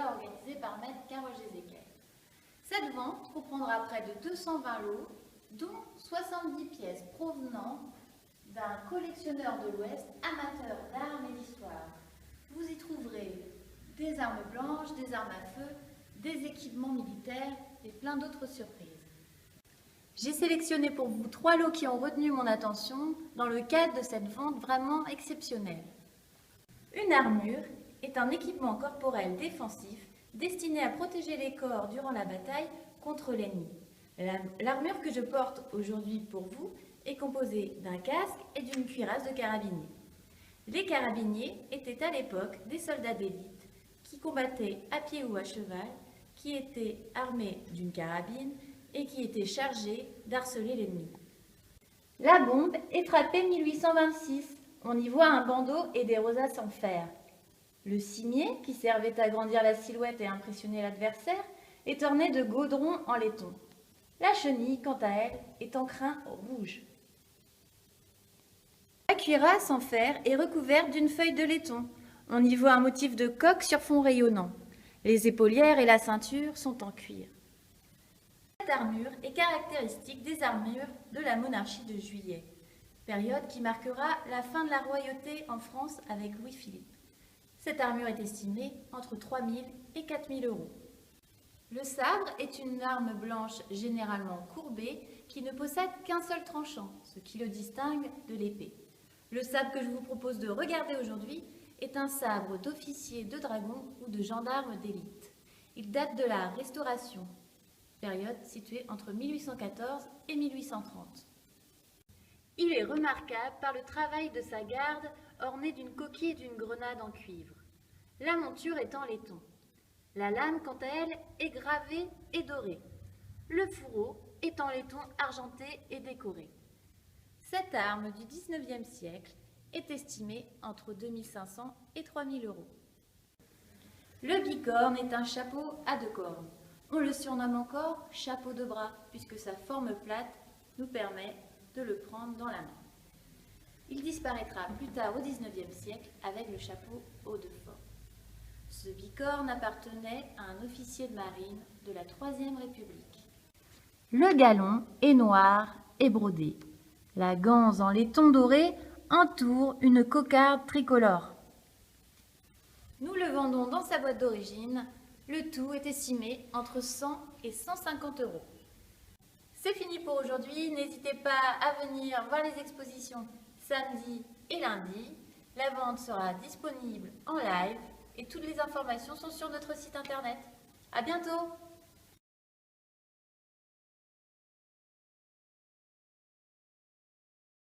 déjà organisée par Maître Caroge-Ezekiel. Cette vente comprendra près de 220 lots, dont 70 pièces provenant d'un collectionneur de l'Ouest amateur d'armes et d'histoire. Vous y trouverez des armes blanches, des armes à feu, des équipements militaires et plein d'autres surprises. J'ai sélectionné pour vous 3 lots qui ont retenu mon attention dans le cadre de cette vente vraiment exceptionnelle. Une armure est un équipement corporel défensif destiné à protéger les corps durant la bataille contre l'ennemi. L'armure que je porte aujourd'hui pour vous est composée d'un casque et d'une cuirasse de carabinier. Les carabiniers étaient à l'époque des soldats d'élite qui combattaient à pied ou à cheval, qui étaient armés d'une carabine et qui étaient chargés d'harceler l'ennemi. La bombe est frappée 1826. On y voit un bandeau et des rosaces en fer. Le cimier, qui servait à agrandir la silhouette et impressionner l'adversaire, est orné de gaudron en laiton. La chenille, quant à elle, est en crin rouge. La cuirasse en fer est recouverte d'une feuille de laiton. On y voit un motif de coque sur fond rayonnant. Les épaulières et la ceinture sont en cuir. Cette armure est caractéristique des armures de la monarchie de Juillet, période qui marquera la fin de la royauté en France avec Louis-Philippe. Cette armure est estimée entre 3 000 et 4 000 euros. Le sabre est une arme blanche généralement courbée qui ne possède qu'un seul tranchant, ce qui le distingue de l'épée. Le sabre que je vous propose de regarder aujourd'hui est un sabre d'officier de dragon ou de gendarme d'élite. Il date de la Restauration, période située entre 1814 et 1830. Il est remarquable par le travail de sa garde ornée d'une coquille et d'une grenade en cuivre. La monture est en laiton. La lame, quant à elle, est gravée et dorée. Le fourreau est en laiton argenté et décoré. Cette arme du XIXe siècle est estimée entre 2500 et 3000 euros. Le bicorne est un chapeau à 2 cornes. On le surnomme encore chapeau de bras, puisque sa forme plate nous permet de le prendre dans la main. Il disparaîtra plus tard au XIXe siècle avec le chapeau haut de forme. Ce bicorne appartenait à un officier de marine de la Troisième République. Le galon est noir et brodé. La ganse en laiton doré entoure une cocarde tricolore. Nous le vendons dans sa boîte d'origine. Le tout est estimé entre 100 et 150 euros. C'est fini pour aujourd'hui. N'hésitez pas à venir voir les expositions samedi et lundi. La vente sera disponible en live et toutes les informations sont sur notre site internet. À bientôt!